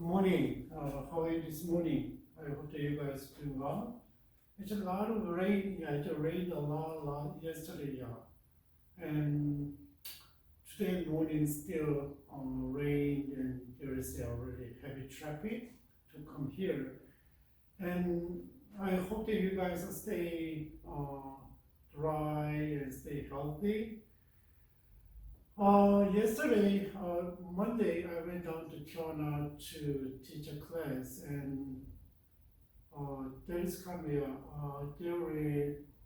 morning. How are you this morning? I hope that you guys doing well. It's a lot of rain. Yeah, it rained a lot yesterday. Yeah, and today morning still rain, and there is already heavy traffic to come here. And I hope that you guys stay dry and stay healthy. Yesterday, Monday, I went down to Toronto to teach a class, and there is coming.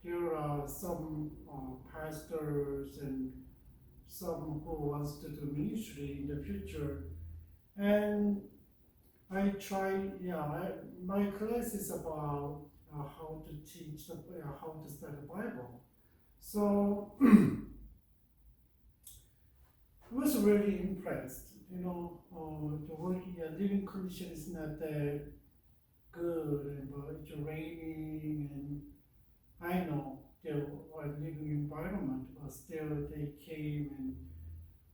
There are some pastors and some who wants to do ministry in the future, and I try. My class is about how to teach how to study the Bible. So. I was really impressed. The working, living condition is not that good, but it's raining, and I know they are living environment, but still they came and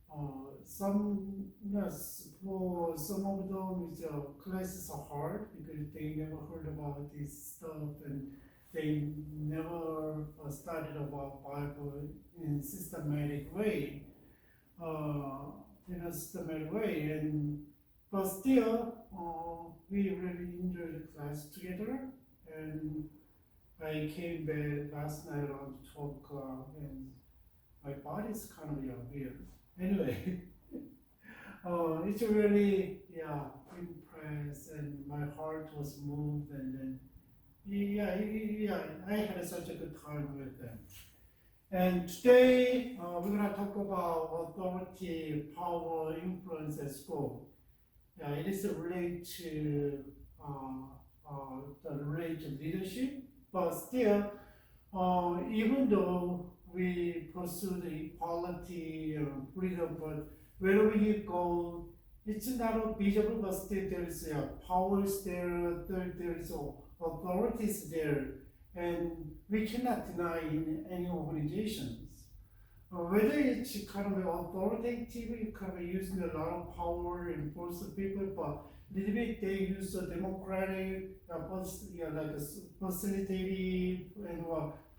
for some of them, classes are hard because they never heard about this stuff and they never studied about Bible in systematic way. In a systematic way, but still, we really enjoyed the class together. And I came back last night around 12 o'clock, and my body's kind of weird. Anyway, it's really impressed, and my heart was moved, and then I had such a good time with them. And today we're going to talk about authority, power, influence at school. It is related to leadership, but still, even though we pursue the equality and freedom, but wherever you go, it's not visible, but still there is powers there, there is authorities there. And we cannot deny in any organizations. Whether it's kind of authoritative, kind of using a lot of power and force of people, but a little bit they use the democratic, like a facilitative and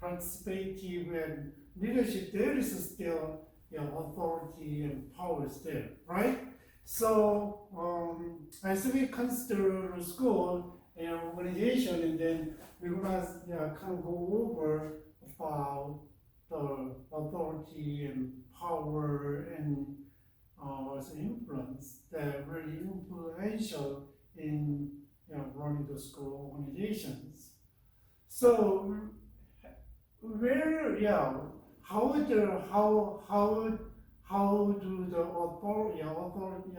participative and leadership. There is still authority and powers there, right? So as we consider school and organization, and then we're gonna kind of go over about the authority and power and also influence that really influential in running the school organizations. So how do the authority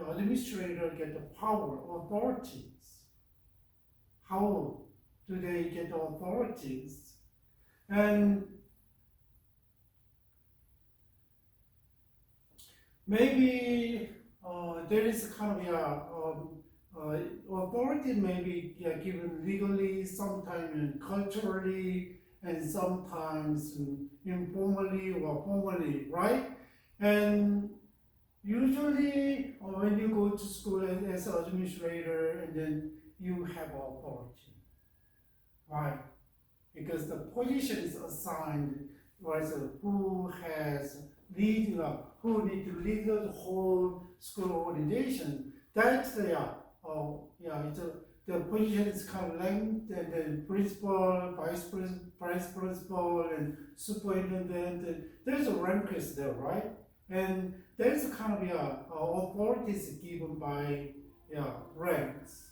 administrator get the power authorities? How do they get the authorities? And maybe there is kind of authority maybe given legally, sometimes culturally, and sometimes informally or formally, right? And usually when you go to school as an administrator, and then you have authority. Why? Because the position is assigned as who need to lead the whole school organization. That's the position is kind of linked, and then principal, vice principal, and superintendent. And there's a rank is there, right? And there's a kind of authorities given by ranks.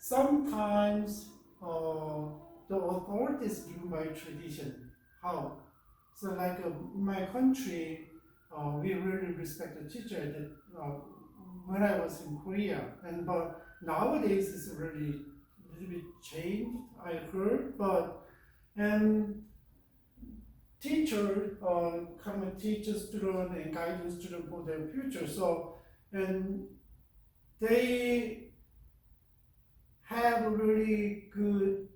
Sometimes the authority is given by tradition. How? So like my country, we really respect the teacher that when I was in Korea, but nowadays it's really a little bit changed, I heard, and teacher kind of teach a student and guide the student for their future. So, and they have really good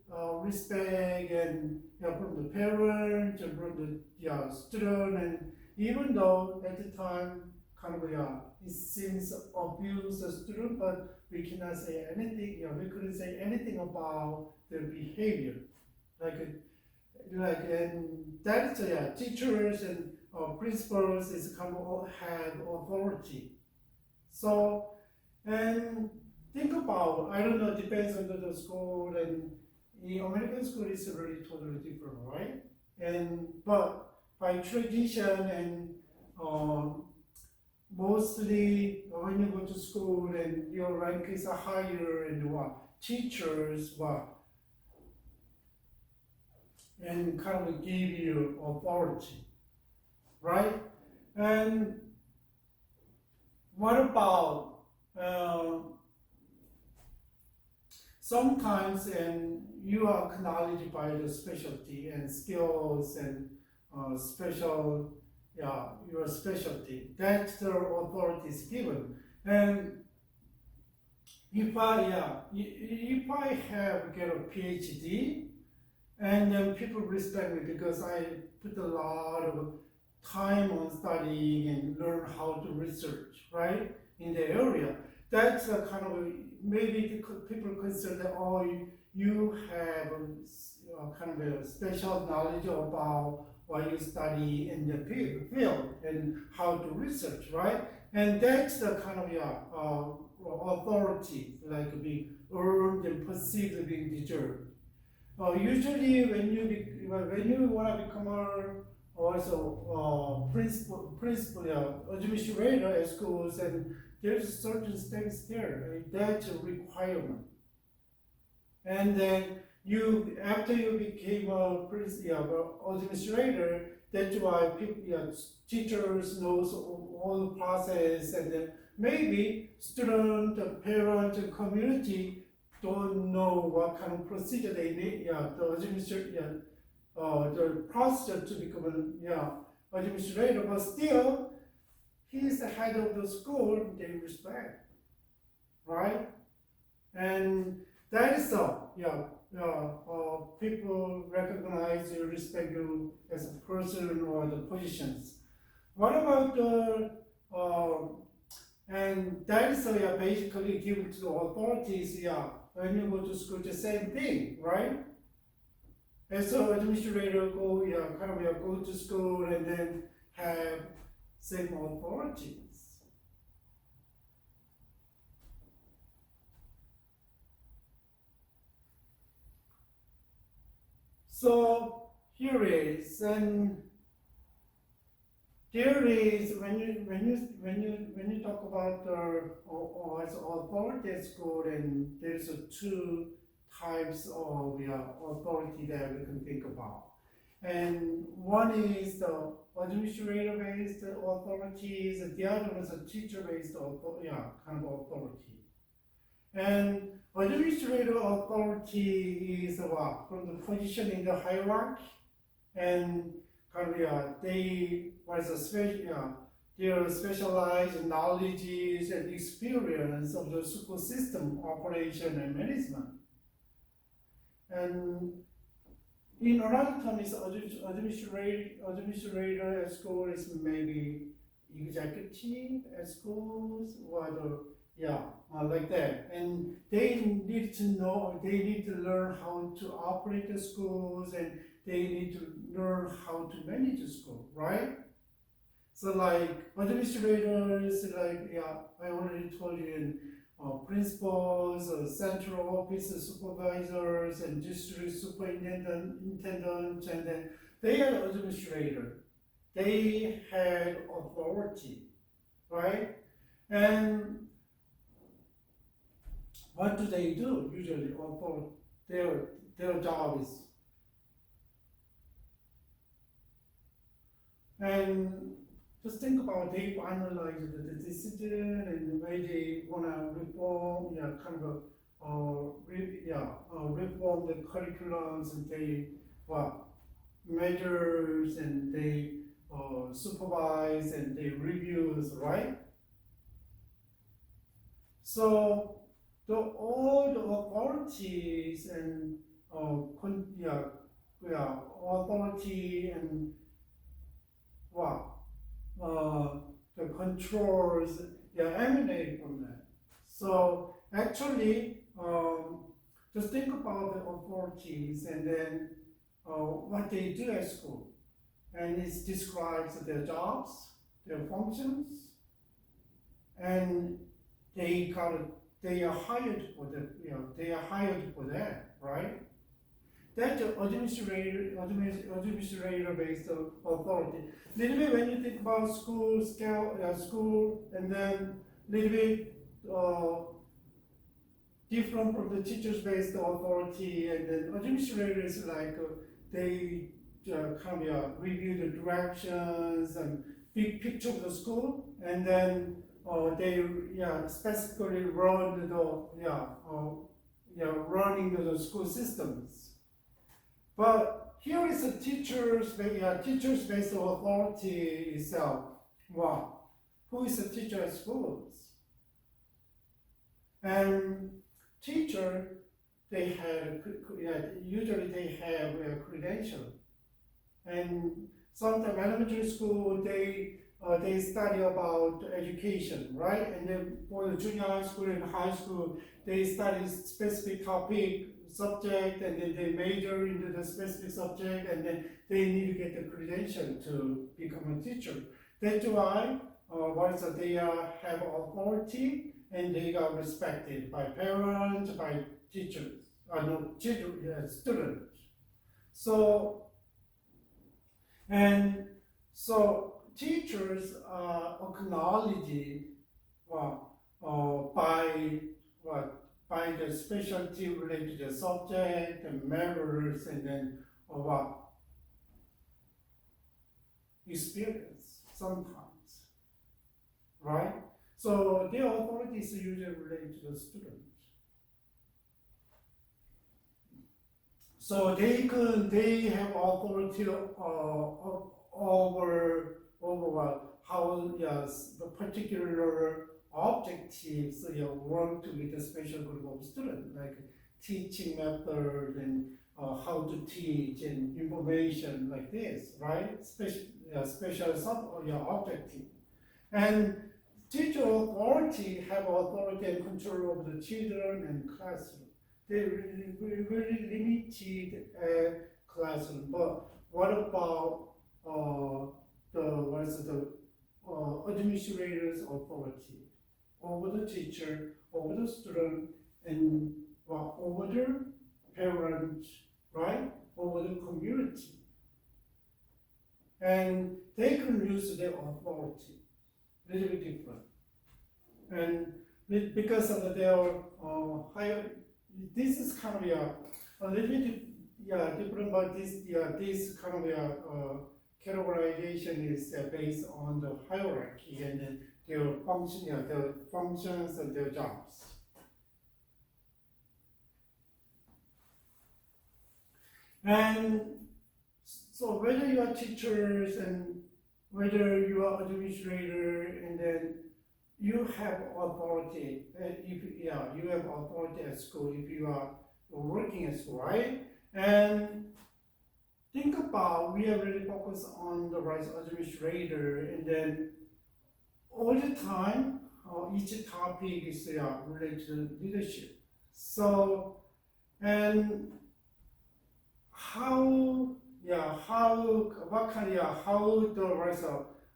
respect and from the parents and from the student, and even though at the time kind of it seems abuse the student, but we cannot say anything. We couldn't say anything about their behavior, and that's teachers and principals is kind of have authority. So and think about, I don't know, depends on the school, and the American school is really totally different, right? But by tradition and mostly when you go to school and your rank is higher and teachers and kind of give you authority, right? And what about sometimes and you are acknowledged by the specialty and skills and your specialty. That's the authority is given. And if I have get a PhD, and then people respect me because I put a lot of time on studying and learn how to research, right, in the area. That's a kind of maybe people consider that you have kind of a special knowledge about what you study in the field and how to research, right? And that's the kind of authority, like being earned and perceived as being deserved. Usually, when you want to become principal, administrator at schools, and there's certain things there. That's a requirement. And then after you became a administrator, that's why teachers knows all the process, and then maybe student, parent, and community don't know what kind of procedure they need. The procedure to become an administrator, but still he's the head of the school. They respect, right? And that is people recognize you, respect you as a person or the positions. What about and that is basically given to the authorities. When you go to school, the same thing, right? And so administrator go to school and then have same authorities. So here is, and there is when you talk about as authority at school, and there's two types of authority that we can think about. And one is the administrator-based authorities, and the other is a teacher-based kind of authority. And administrative authority is from the position in the hierarchy, and kind of their specialized knowledges and experience of the school system operation and management. And in another term, is administrator at school is maybe executive at schools, or like that. And they need to learn how to operate the schools, and they need to learn how to manage the school, right? So like administrators, I already told you, in principals, central office supervisors, and district superintendents, and then they are administrator. They had authority, right? And what do they do usually? Their job is, and just think about, they analyze the decision and the way they want to reform, reform the curriculums, and they measures, and they supervise, and they reviews, right? So all the authorities and authority and the controls, emanate from that. So actually, just think about the authorities and then what they do at school. And it describes their jobs, their functions, and they are hired for that, right? That's the administrator-based authority. Little bit when you think about school, and then little bit different from the teachers-based authority, and then administrators like they kind of review the directions and big picture of the school, and then they specifically run running the school systems. But here is a teachers-based authority itself. Wow, who is a teacher at schools? And teacher, usually they have a credential. And sometimes elementary school they study about education, right? And then for the junior high school and high school, they study specific topic, subject, and then they major into the specific subject, and then they need to get the credential to become a teacher. That's why they have authority and they are respected by parents, by teachers, students. So teachers are acknowledged by the specialty related to the subject and matters, and then experience sometimes, right? So their authority is usually related to the student. So they have authority over how the particular objectives work with a special group of students, like teaching method and how to teach and information like this, right? Special objective. And teacher authority have authority and control over the children and classroom. They really limited classroom. But what about the administrator's authority over the teacher, over the student, and over the parents, right? Over the community. And they can use their authority a little bit different. And because of their higher, this is kind of a little bit different, but this kind of categorization is based on the hierarchy and then their functions and their jobs. And so whether you are teachers and whether you are administrator, and then you have authority. You have authority at school if you are working at school, right? And think about, we are really focused on the rights administrator, and then all the time, each topic is related to leadership. So, and how the rights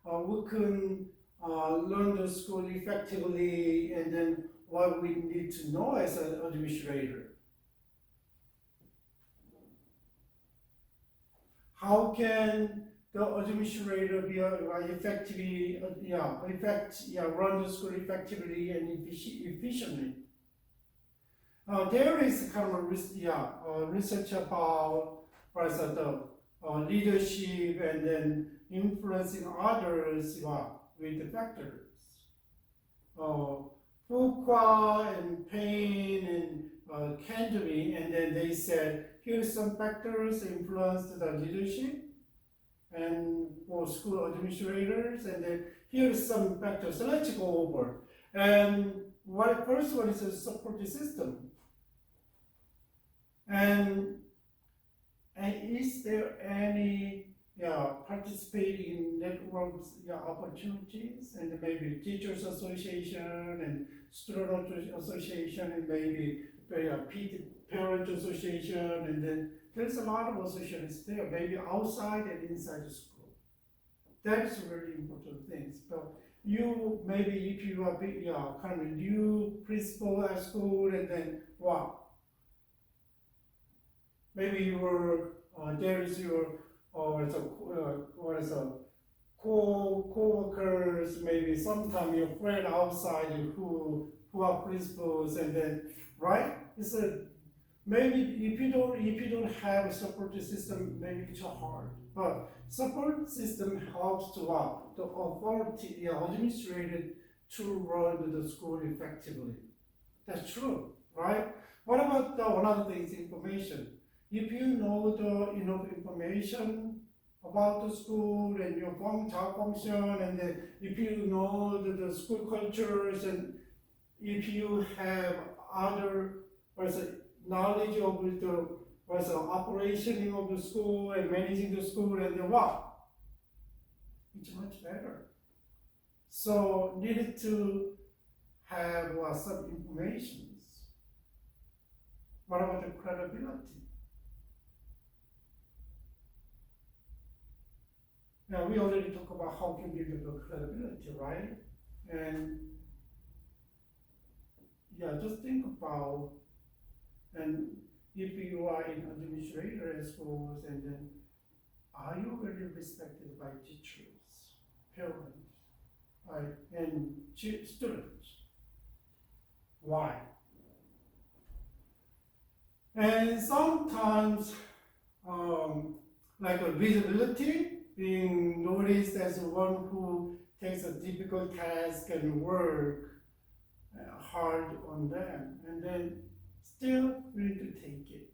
we can learn the school effectively, and then what we need to know as an administrator. How can the administrator be effectively, run the school effectively and efficiently? There is kind of research about the leadership and then influencing others with the factors. Fuqua and Payne and Kendry, and then they said, here's some factors influenced the leadership and for school administrators, and then here's some factors. So let's go over. And first one is a support system. And is there any participate in networks opportunities, and maybe teachers association and student association, and maybe parent association, and then there's a lot of associations there, maybe outside and inside the school. That's really important things. But you maybe if you are kind of new principal at school, and then maybe you were there is your co-workers, maybe sometime your friend outside who are principals, and then right. It's a maybe if you don't have a support system, maybe it's hard. But support system helps to the authority, administrator to run the school effectively. That's true, right? What about another thing is information? If you know the enough information about the school and your job function, and then if you know the school cultures, and if you have other knowledge of the operation of the school and managing the school, and then it's much better. So needed to have some information. What about the credibility? Now we already talked about how can we build credibility, right? And just think about, and if you are in administrator schools, and then are you really respected by teachers, parents, right, and students? Why? And sometimes, like a visibility, being noticed as one who takes a difficult task and work hard on them, and then still willing to take it.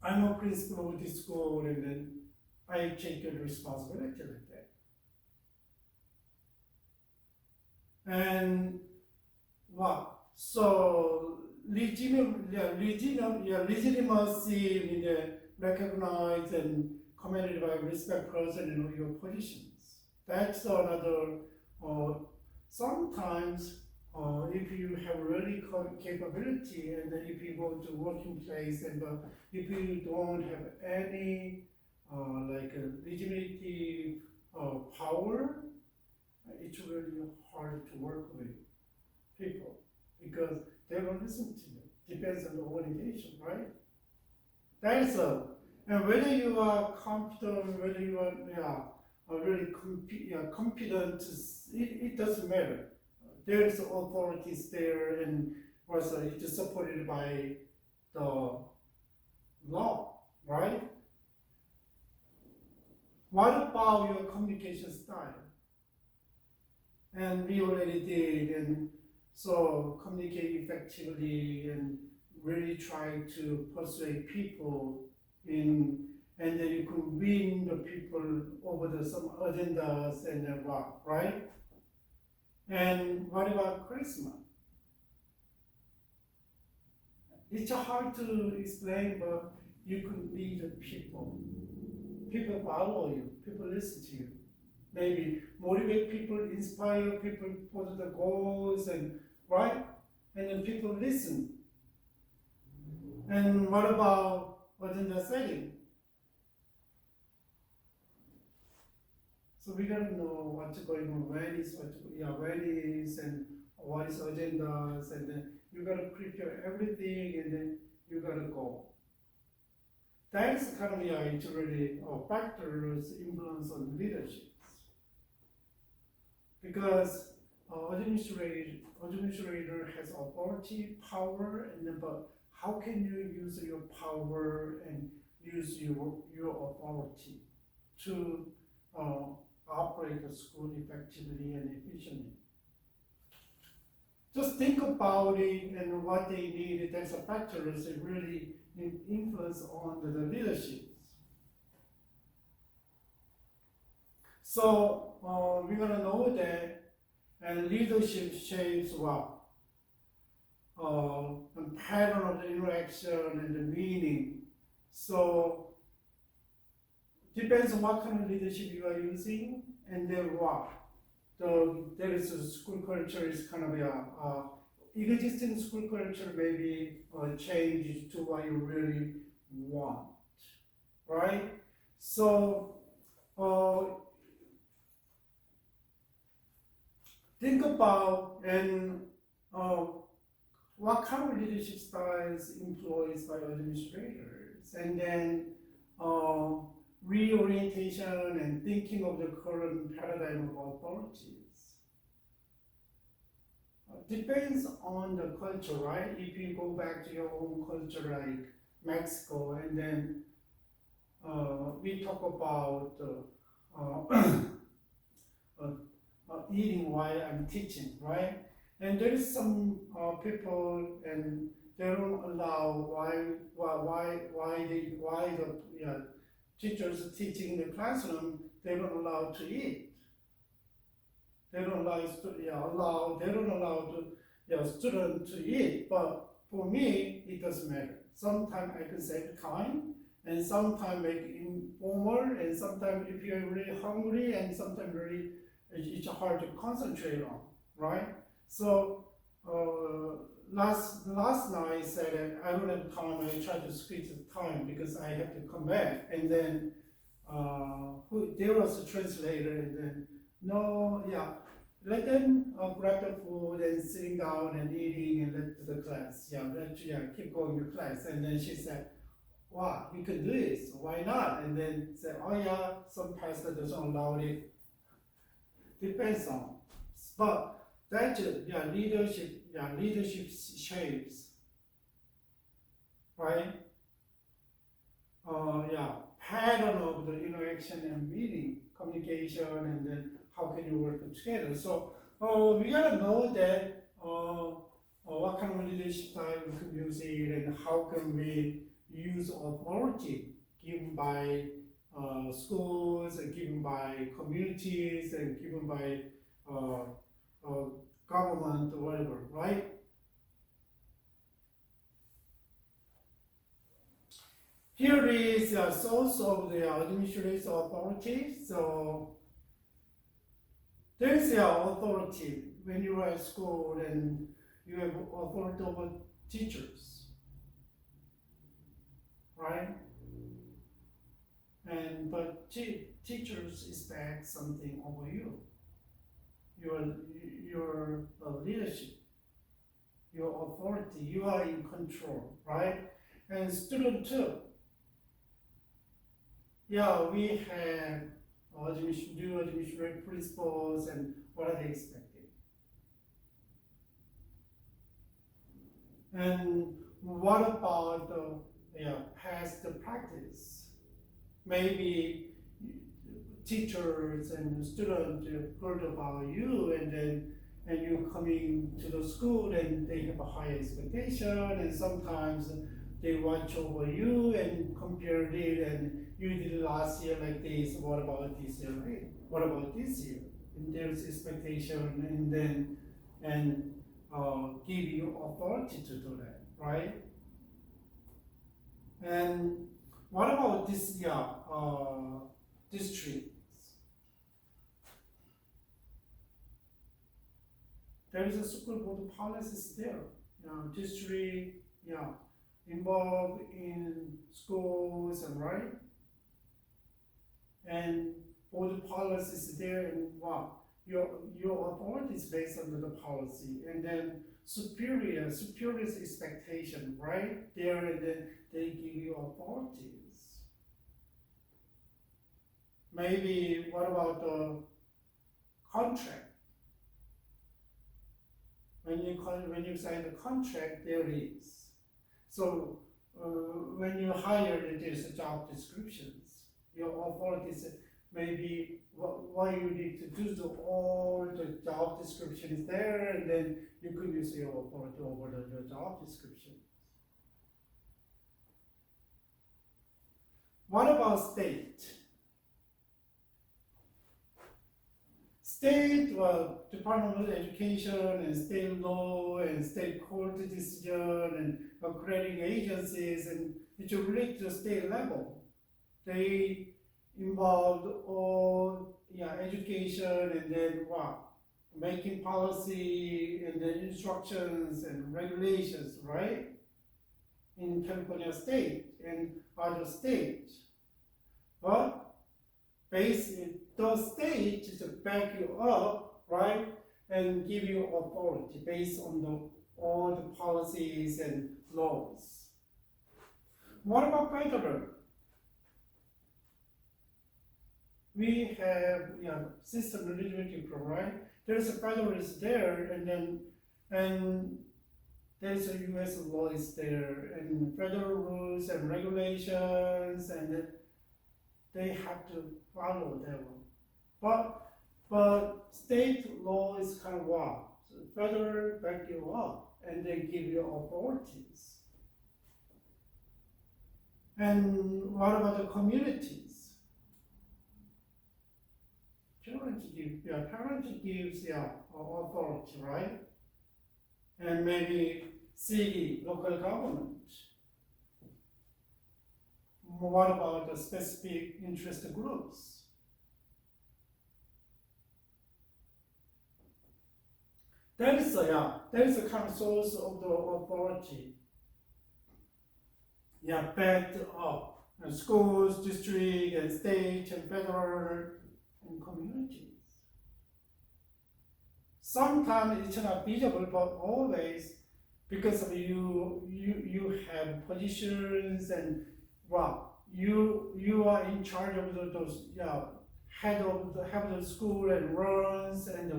I'm a principal of this school, and then I take a responsibility like that. And so legitimacy recognized and commanded by respect person in your positions. That's another. Sometimes, if you have really capability, and then if you go to working place, and if you don't have any legitimacy power, it's really hard to work with people because they don't listen to you. Depends on the organization, right? That is and whether you are competent, whether you are really competent, it doesn't matter. There is authorities there, and also it is supported by the law, right? What about your communication style? And we already did, and so communicate effectively and really try to persuade people in, and then you could win the people over some agendas and then right? And what about charisma? It's hard to explain, but you could lead the people. People follow you, people listen to you. Maybe motivate people, inspire people for the goals, and right? And then people listen. And what about agenda setting? So we gotta know what's going on, when is, and what is agendas, and then you gotta prepare everything, and then you gotta go. That's kind of it's really factors influence on leadership. Because administrator has authority, power, and then, but how can you use your power and use your authority to operate the school effectively and efficiently? Just think about it and what they need. That's a factor that really influence on the leadership. So we're gonna know that, and leadership shapes and pattern of the interaction and the meaning. So depends on what kind of leadership you are using, and then what. So there is a school culture is kind of existing school culture maybe change to what you really want, right? So think about and what kind of leadership styles employed by administrators, and then reorientation and thinking of the current paradigm of authorities. Depends on the culture, right? If you go back to your own culture like Mexico, and then we talk about eating while I'm teaching, right? And there is some people, and they don't allow why the teachers teaching in the classroom, they don't allow to eat. They don't allow student to eat. But for me, it doesn't matter. Sometimes I can save time, and sometimes make it informal, and sometimes if you're really hungry, and sometimes really it's hard to concentrate on, right? So last night I said I don't have time. I tried to squeeze the time because I have to come back, and then there was a translator, and then let them grab the food and sitting down and eating and let the class, keep going to class. And then she said, wow, you can do this, why not? And then said, oh yeah, some pastor doesn't allow it. Depends on, but that's leadership shapes, right? Pattern of the interaction and meeting, communication, and then how can you work together? So we gotta know that what kind of leadership style we can use it, and how can we use authority given by schools, and given by communities, and given by government or whatever, right? Here is a source of the administrative authority. So there is the authority when you are at school, and you have authority over teachers, right? But teachers expect something over you. Your leadership, your authority, you are in control, right? And student too. Yeah, we have new administrative principles, and what are they expecting? And what about the past practice? Maybe teachers and students heard about you, and you coming to the school, and they have a high expectation, and sometimes they watch over you and compare it, and you did last year like this, what about this year, right? What about this year? And there's expectation, and give you authority to do that, right? And what about this districts? There is a school board policies there. District, involved in schools, and right? And board policies there, and what? Your authority is based on the policy, and then superior's expectation, right? There, and then they give you authorities. Maybe what about the contract? When you sign the contract, there is. So when you hire, there's job descriptions. Your authorities maybe what you need to do, so all the job description is there, and then you could use your authority over the job description. What about state? state Department of Education and state law and state court decision and accrediting agencies, and it's related to the state level. They involved all education and then making policy and then instructions and regulations, right? In California state and other states. But basically, those states just back you up, right? And give you authority based on all the policies and laws. What about federal? We have system a little bit different, right? There's a federalist there, and there's a U.S. law is there, and federal rules and regulations, and they have to follow them. But state law is kind of so federal back you up, and they give you authorities. And what about the communities? Parents gives authority, right? And maybe city, local government. What about the specific interest groups? That is a kind of source of the authority. Backed up. Schools, district, and state, and federal, and communities. Sometimes it's not visible, but always because of you have positions and you are in charge of those head of the school and runs and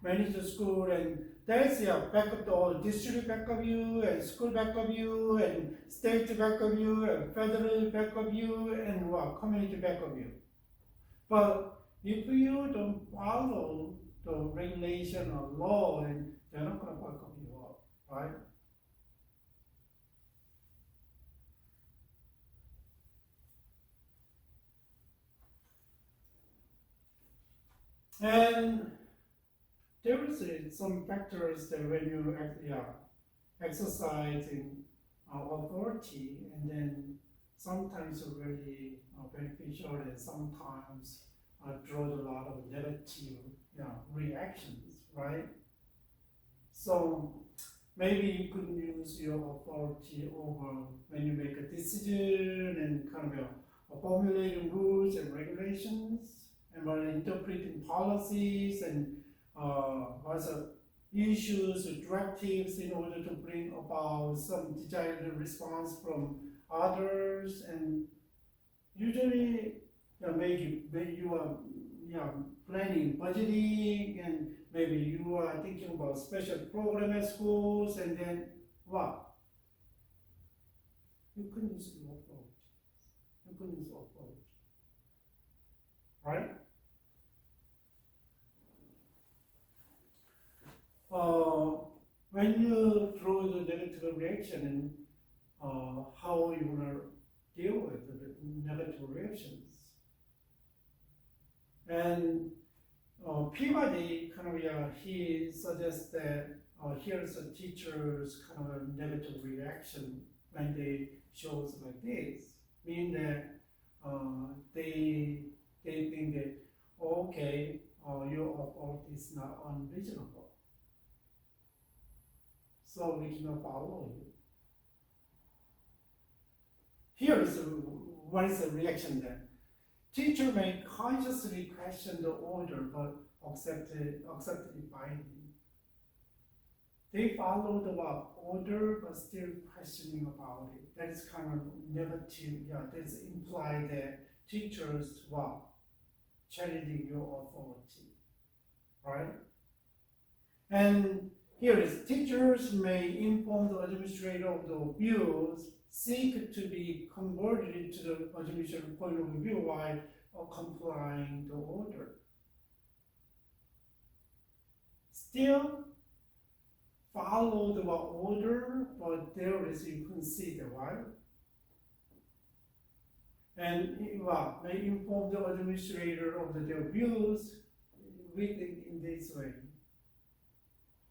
manage the school, and that's back of the all district back of you and school back of you and state back of you and federal back of you and community back of you. But if you don't follow the regulation or law, and they're not going to welcome you up, right? And there is some factors that when you exercising authority, and then sometimes really beneficial, and sometimes draws a lot of negative reactions, right? So maybe you could use your authority over when you make a decision and kind of formulating rules and regulations, and while interpreting policies and also issues or directives in order to bring about some desired response from others. And usually maybe you are planning budgeting, and maybe you are thinking about special program at schools, and then you can use your authority. You can use authority, right? When you throw the negative reaction, and how you want to deal with the negative reactions. And Peabody he suggests that here's a teacher's kind of negative reaction when they shows like this, meaning that they think that okay, your authority is not unreasonable, so we cannot follow you. Here is what is the reaction then? Teacher may consciously question the order, but accept it blindly. They follow the order, but still questioning about it. That is kind of negative. That's implied that teachers challenging your authority, right? And here is teachers may inform the administrator of the views seek to be converted to the administrative point of view while complying the order. Still follow the order, but there is you consider, right? And may inform the administrator of their views we think in this way?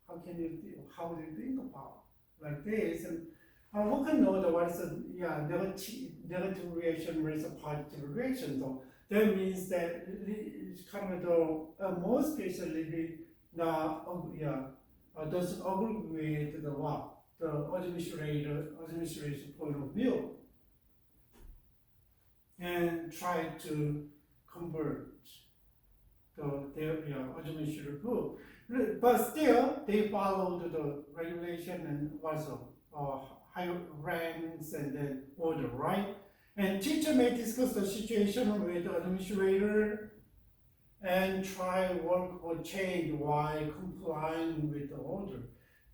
How do you think about like this? And who can know the what is a negative reaction versus a positive reaction? So that means that it's kind of most especially doesn't agree with the what the administration point of view and try to convert their administrative group. But still, they followed the regulation and also higher ranks and then order, right? And teacher may discuss the situation with the administrator and try work or change while complying with the order.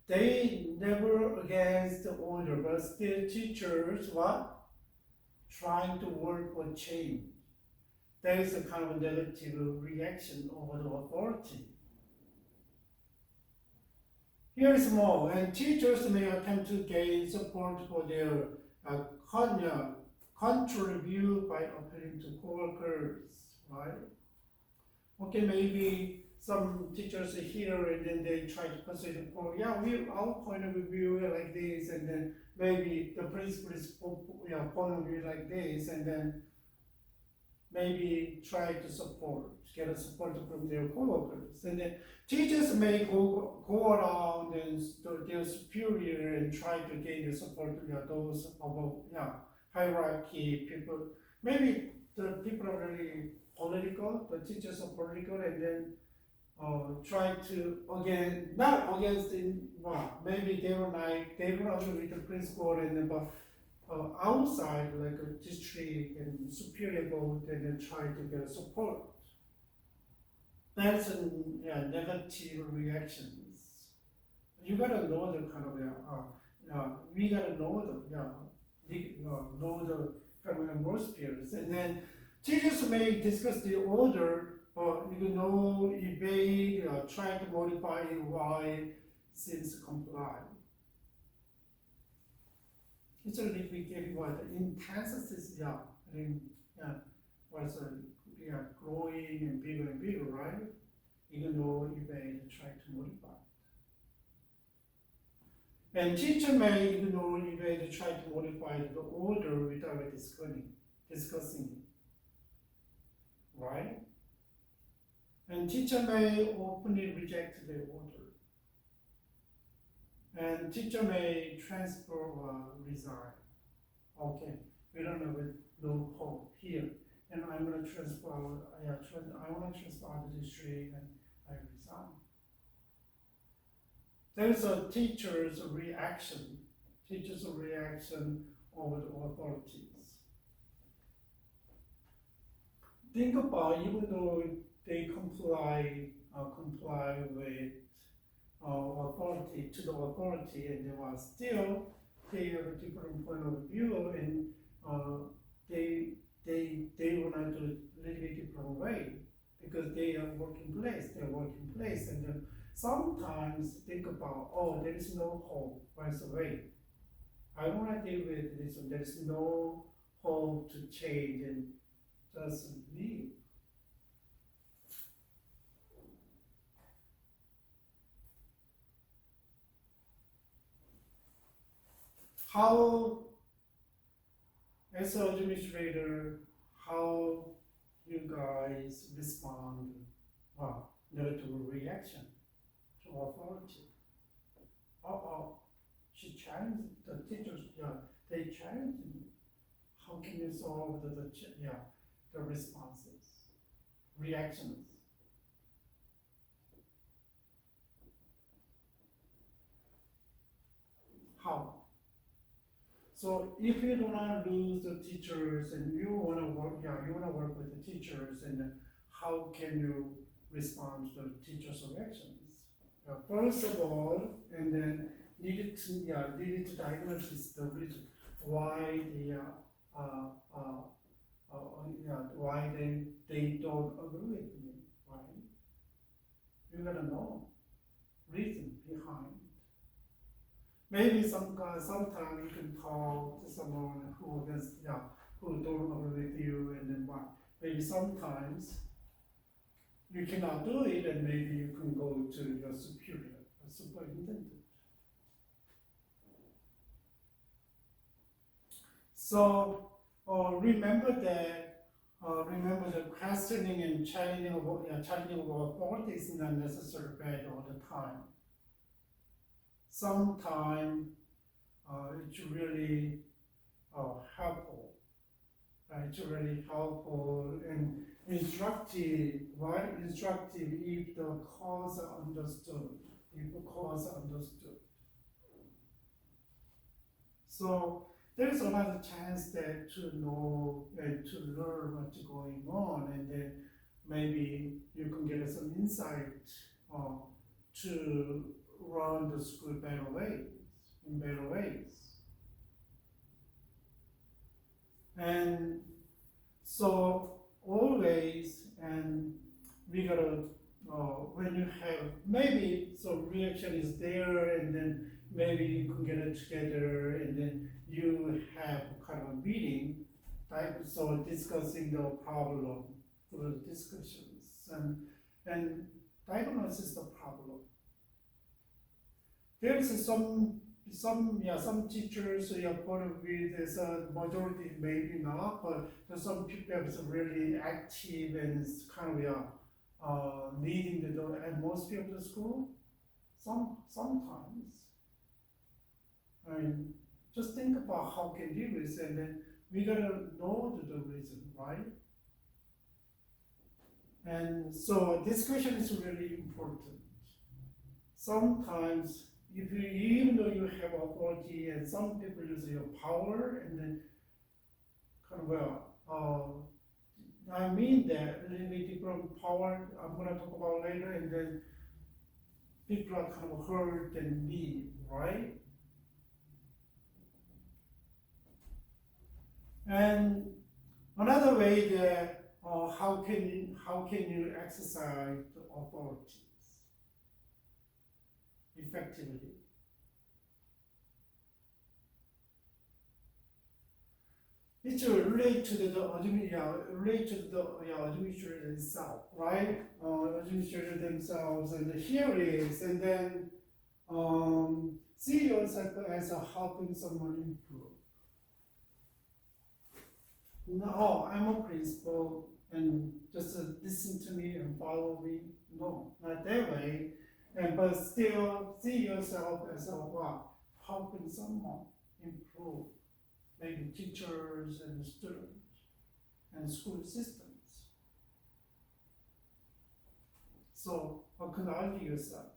They never against the order, but still teachers what? Trying to work or change. There is a kind of negative reaction over the authority. Here is more, and teachers may attempt to gain support for their contribute by appealing to co-workers, right? Okay, maybe some teachers are here and then they try to persuade our point of view is like this, and then maybe the principal's point of view like this, and then maybe try to get a support from their co-workers. And then teachers may go around and their superior and try to gain the support of those above hierarchy people. Maybe the people are really political, the teachers are political, and then try to again not against maybe they don't agree with the principal, and then but outside like a district and superior board, and then try to get support. That's negative reactions. You gotta know the kind of we gotta know the kind of atmospheres, and then teachers may discuss the order, but evade, try to modify why since comply. It's a little bit getting what the intensity is growing and bigger, right? Even though evade try to modify. And teacher may evade try to modify the order without discussing it. Right? And teacher may openly reject the order. And teacher may transfer or resign. Okay, we don't have no hope here. And I'm going to transfer, I want to transfer out of the district and I resign. There's a teacher's reaction over the authorities. Think about, even though they comply with authority, and they are still, they have a different point of view, and they want to do a little bit different way, because they are working place, and then sometimes think about, there is no hope, by the way. I want to deal with this, and there is no hope to change, and just leave. How, as an administrator, how you guys respond negative reaction to authority? She challenged the teachers. They challenged me. How can you solve the responses, reactions? How? So if you don't want to lose the teachers and you want to work with the teachers, and how can you respond to the teachers' reactions? First of all, and then needed to diagnose the reason why why they don't agree with me, right? You gotta know reason behind. Maybe sometimes you can talk to someone who don't agree with you, and then what? Maybe sometimes you cannot do it, and maybe you can go to your superior, a superintendent. So remember that. Remember the questioning and challenging of authority is not necessarily bad all the time. Sometimes it's really helpful. It's really helpful and instructive, right? Instructive if the cause are understood. If the cause are understood. So there's another chance that to know and to learn what's going on, and then maybe you can get some insight to run the school in better ways. And so always, and we gotta, when you have, maybe some reaction is there, and then maybe you can get it together, and then you have kind of a meeting, right? So discussing the problem through the discussions, and diagnosis the problem. There's some teachers point of view, there's a majority, maybe not, but there's some people that's really active and it's kind of leading the atmosphere of the school. Sometimes. I mean, just think about how can do this, and then we gotta know the reason, right? And so this question is really important. Sometimes, if you, even though you have authority, and some people use your power, and then kind of I mean that a little bit different power. I'm gonna talk about later, and then people are kind of hurt and leave, right? And another way that how can you exercise the authorities effectively? It's related to the administrator itself, right? Administrator themselves, and here it is, and then see yourself as helping someone improve. No, I'm a principal, and just listen to me and follow me. No, not that way. But still see yourself as helping someone improve, maybe teachers and students and school systems. So acknowledge yourself,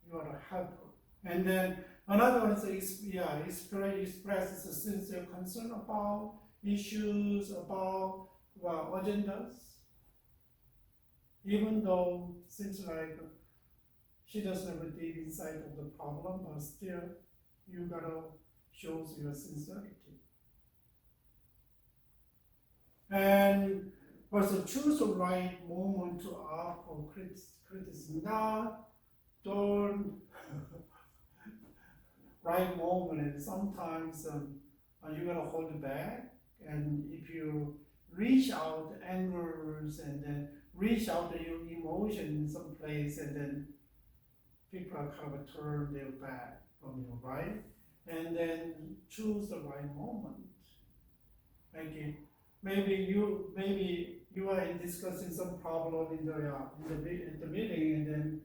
you are a helper. And then another one is express a sincere concern about issues, about agendas, even though seems like she doesn't have a deep insight of the problem, but still you gotta show your sincerity. And also choose the right moment to ask for criticism. Don't right moment, and sometimes you gotta hold it back. And if you reach out angers and then reach out to your emotion in some place, and then people are kind of turn their back from you, right? And then choose the right moment. Okay, maybe you are discussing some problem in the meeting, and then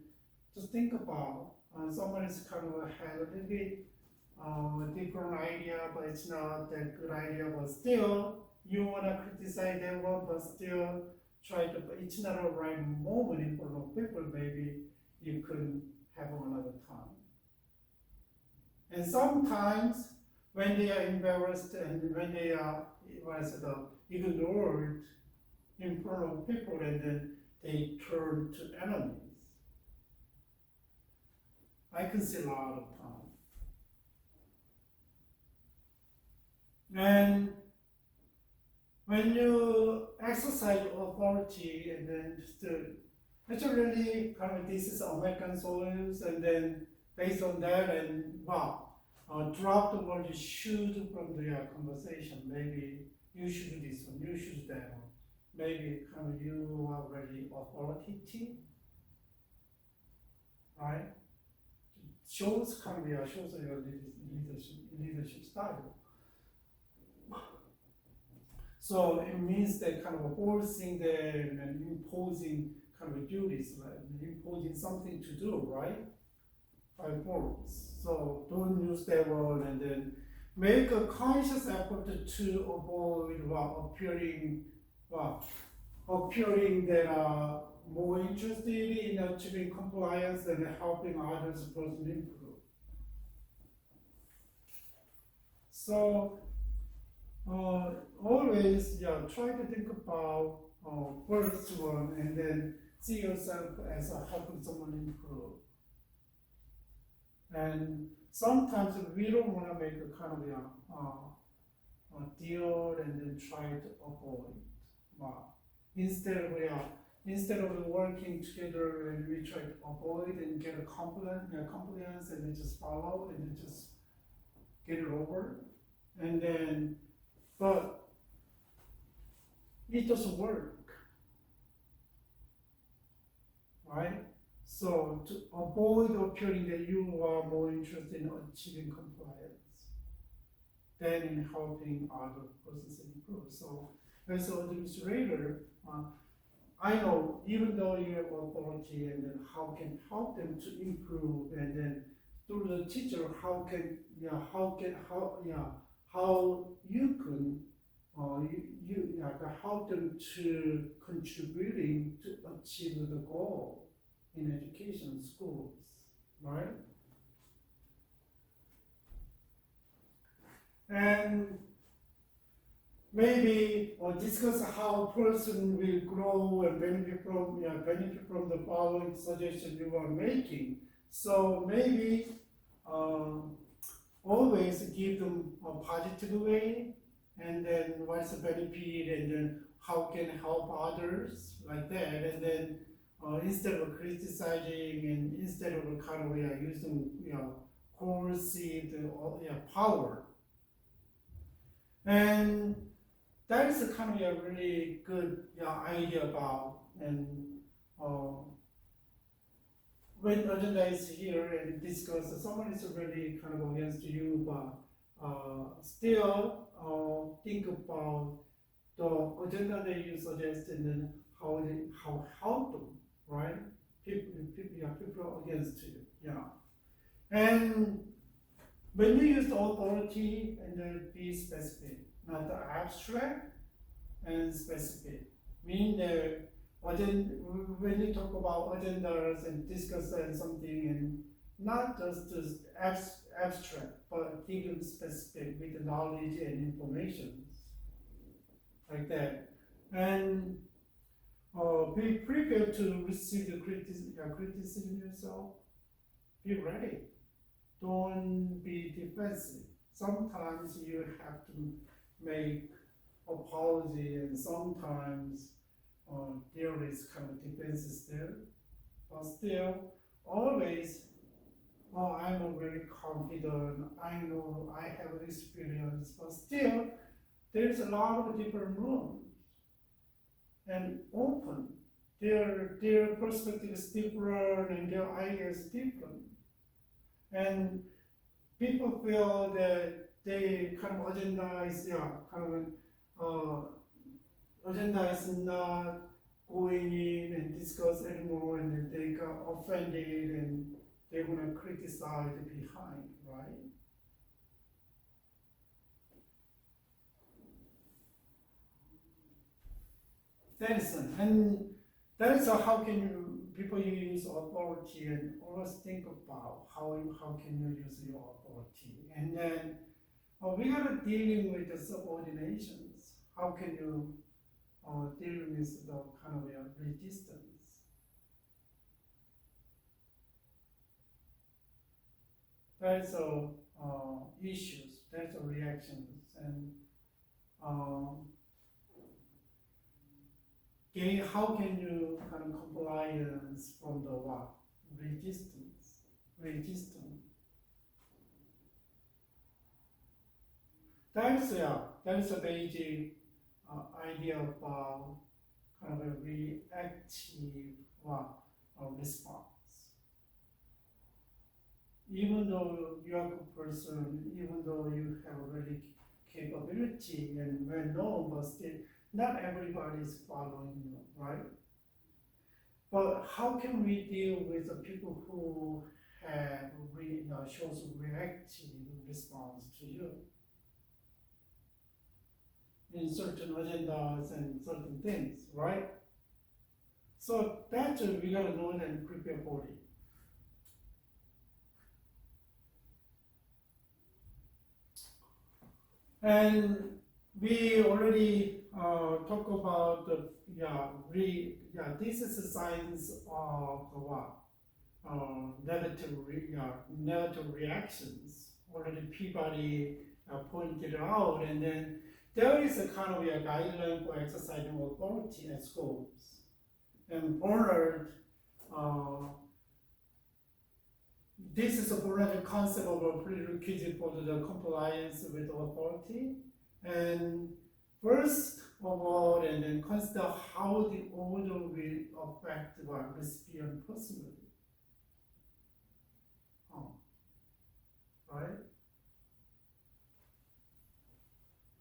just think about someone is kind of had a little bit different idea, but it's not that good idea, but still you wanna criticize that one, but still try to, it's not a right moment in front of people, maybe you could have another time. And sometimes when they are embarrassed and when they are ignored in front of people, and then they turn to enemies. I can see a lot of time. And when you exercise authority, and then it's really kind of, this is American soils, and then based on that, and drop the word should from the conversation. Maybe you should do this one, you should do that one. maybe kind of you are very authoritative, right? Shows kind of shows your leadership style. So it means that kind of forcing them and imposing kind of duties, right? Imposing something to do, right? By force. So don't use that word, and then make a conscious effort to avoid appearing that are more interested in achieving compliance and helping others personally improve. So always, try to think about first one, and then see yourself as helping someone improve. And sometimes we don't want to make a kind of a deal and then try to avoid. Instead of working together and we try to avoid and get a compliance and then just follow and then just get it over. And then, but it doesn't work, right? So to avoid appearing that you are more interested in achieving compliance than in helping other persons improve. So as an administrator, I know even though you have authority, and then how can help them to improve, and then through the teacher, how you can help them to contributing to achieve the goal in education schools, right? And maybe discuss how a person will grow and benefit from the following suggestion you are making. So maybe always give them a positive way, and then what's the benefit, and then how can help others, like that, and then instead of criticizing and instead of kind of using coercive power. And that is a kind of a really good idea about, and when agenda is here and discuss, someone is really kind of against you, but still think about the agenda that you suggest, and then how help them, right? People against you, And when you use the authority, and then be specific, not the abstract, and specific. Meaning that when you talk about agendas and discuss something, and not just abstract, but give them specific with the knowledge and information, like that. And be prepared to receive the criticism yourself. Be ready. Don't be defensive. Sometimes you have to make apology, and sometimes there is kind of defenses there. But still, always, I'm very confident, I know I have experience, but still, there's a lot of different rooms. And open. Their perspective is different, and their ideas different. And people feel that they kind of agenda is agenda is not going in and discuss anymore, and then they got offended and they want to criticize behind, right? That is how can people use authority, and always think about how can you use your authority, and then we are dealing with the subordinations. How can you deal with the kind of resistance? That's issues. That's reactions, and how can you kind of compliance from the what? Resistance. That is a basic idea about kind of a reactive response. Even though you are a good person, even though you have really capability and well known, but still not everybody is following you, right? But how can we deal with the people who have shows reactive response to you in certain agendas and certain things, right? So that's we gotta know and prepare for it. And we already talk about the this is a science of what negative reactions. Already Peabody pointed out, and then there is a kind of a guideline for exercising authority at schools. And Bernard, this is a Bernard concept of a prerequisite for the compliance with authority. And first of all, and then consider how the order will affect the recipient personally. Right?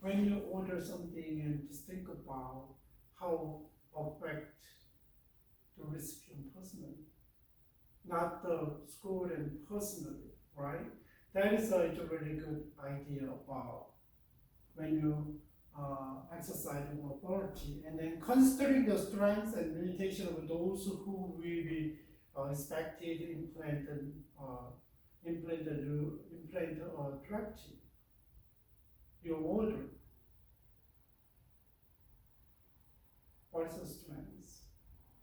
When you order something, and just think about how affect the recipient personally, not the school and personally, right? That is a really good idea about when you exercising authority, and then considering the strengths and limitation of those who will be expected implant directive. Your order. What's the strengths?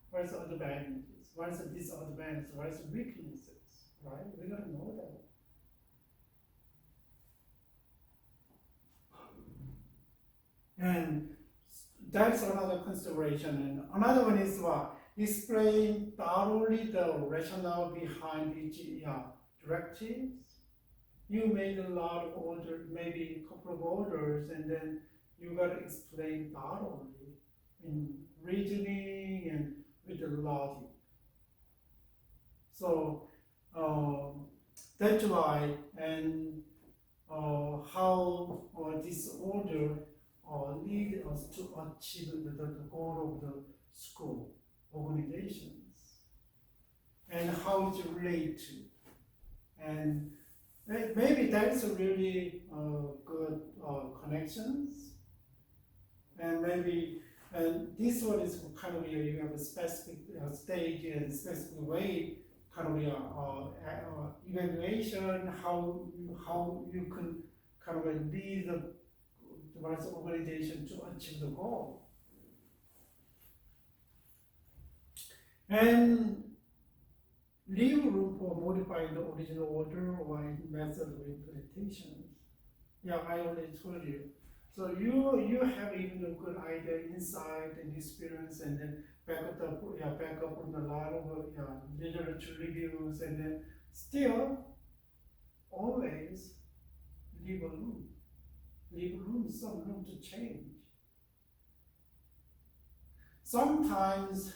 What's the advantages? What's the disadvantages? What's the weaknesses? Right? We gotta know that. And that's another consideration. And another one is what? Explain thoroughly the rationale behind each directives. You made a lot of orders, maybe a couple of orders, and then you gotta explain thoroughly in reasoning and with the logic. So that's why, and how this order lead us to achieve the goal of the school organizations, and how it relates to. And maybe that's a really good connections. And maybe, and this one is kind of you have a specific stage and specific way, kind of evaluation, how you can kind of lead the organization to achieve the goal. And leave room for modifying the original order or method of implementation. Yeah, I already told you. So you have even a good idea, insight, and experience, and then back up on a lot of literature reviews, and then still always leave some room to change. Sometimes,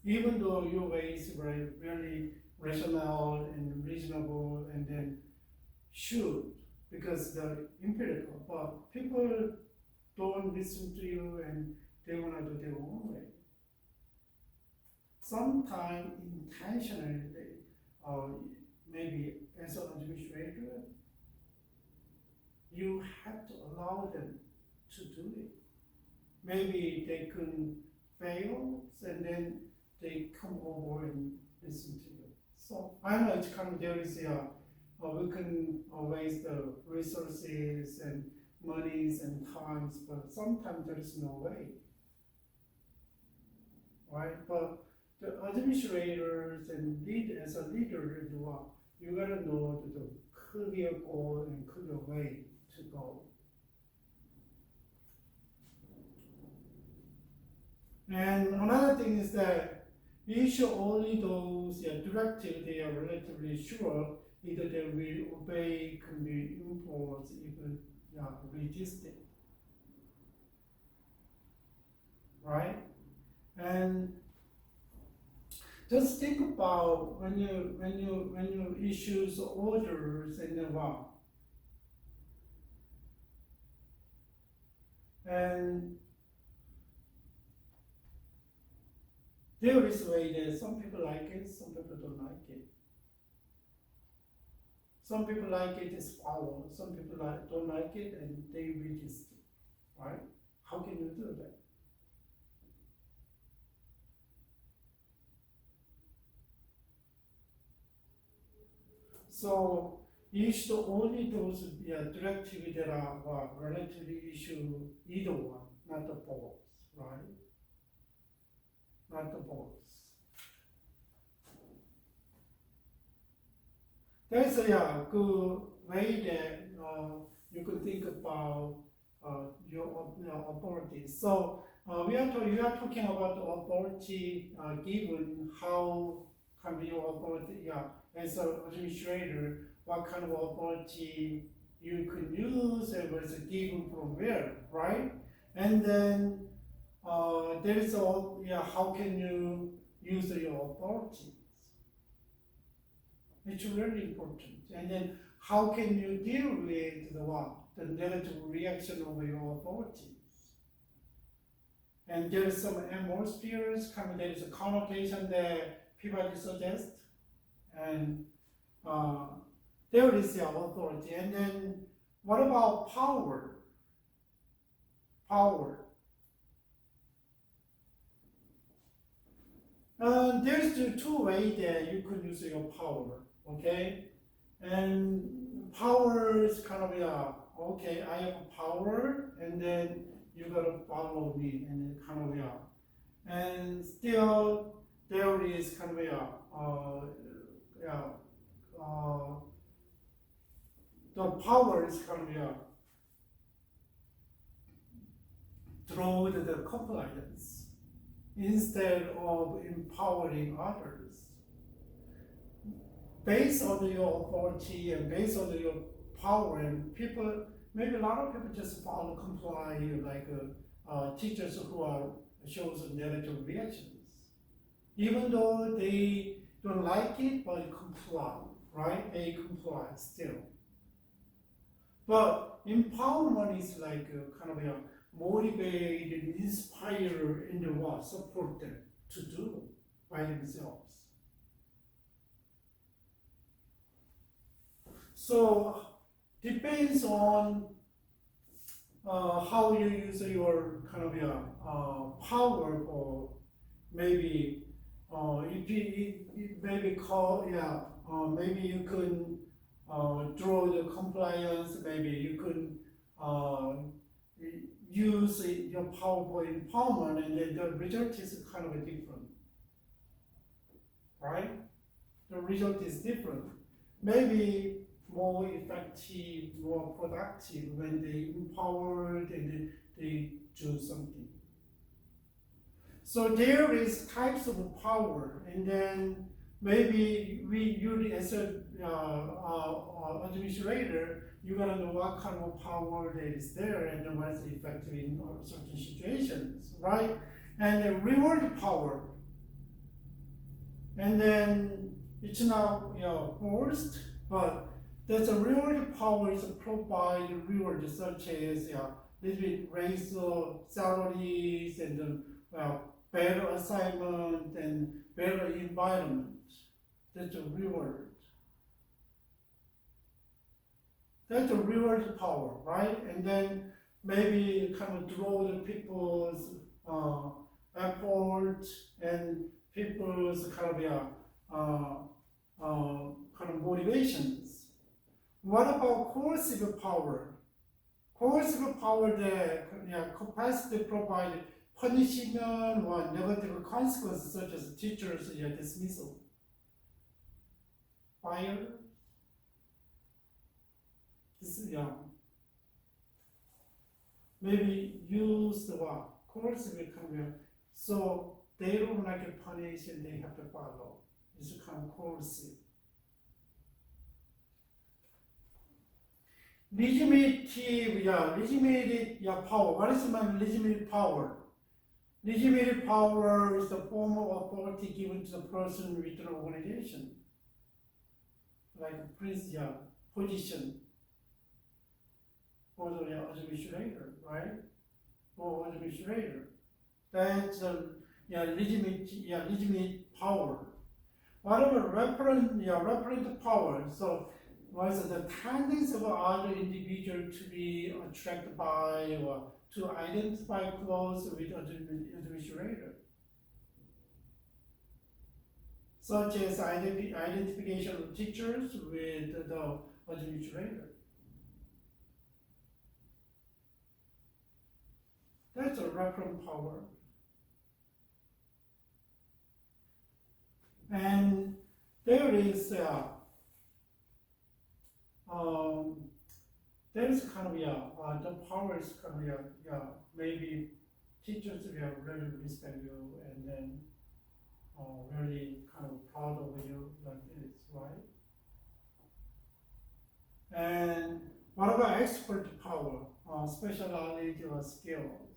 even though your way is really rational and reasonable, and then should, because the empirical, but people don't listen to you and they want to do their own way. Sometimes intentionally, maybe as an administrator, you have to allow them to do it. Maybe they can fail, and then they come over and listen to you. So I know it's kind of, there is we can waste the resources and monies and times, but sometimes there is no way, right? But the administrators and as a leader, you gotta know the clear goal and clear way to go. And another thing is that issue only those directives they are relatively sure either they will obey, can be enforced, even resisted. right? And just think about when you issue orders and what, and there is a way that some people like it, some people don't like it. Some people like it is power, some people don't like it and they resist it, right? How can you do that? So you should only those directives that are relatively issue either one, not the both, right? Not the both. That's a good way that you could think about your authority. So you are talking about the authority given how can be your authority, as an administrator, what kind of authority you could use and was given from where, right? And then there is how can you use your authority? It's really important. And then how can you deal with the negative reaction of your authorities? And there's some atmospheres, there is a connotation that people suggest, and there is the authority. And then what about power? Power. There's the two ways that you could use your power. Okay, and power is kind of okay, I have power, and then you gotta follow me, and then kind of and still there is kind of the power is kind of through the compliance instead of empowering others. Based on your authority and based on your power, and people, maybe a lot of people just follow, comply, like teachers who are shows negative reactions, even though they don't like it, but comply, right? They comply still. But empowerment is like kind of motivate and inspire and support them to do by themselves. So depends on how you use your kind of power, or maybe if you maybe maybe you could draw the compliance. Maybe you could use your power for empowerment, and then the result is kind of different, right? The result is different. Maybe more effective, more productive when they empowered and they do something. So there is types of power, and then maybe you as an administrator, you gotta know what kind of power that is there and then what's effective in certain situations, right? And the reward power, and then it's not forced, but there's a reward power is provide reward such as little bit raise salaries and better assignment and better environment. That's a reward. That's a reward power, right? And then maybe kind of draw the people's effort and people's kind of motivations. What about coercive power? Coercive power, the capacity to provide punishment or negative consequences such as teachers dismissal, fire. Maybe use the coercive kind of, so they don't like a punish and they have to follow. It's kind of coercive. Legitimate power. What is my legitimate power? Legitimate power is the form of authority given to the person within an organization, like prince, position for the administrator, right? For administrator, that's legitimate power. Whatever referent power. So, was the tendency of other individual to be attracted by or to identify close with administrator, such as identification of teachers with the administrator. That's a referent power. And there is kind of the power is kind of maybe teachers will really respect you and then really kind of proud of you like this, right? And what about expert power, special knowledge or skills,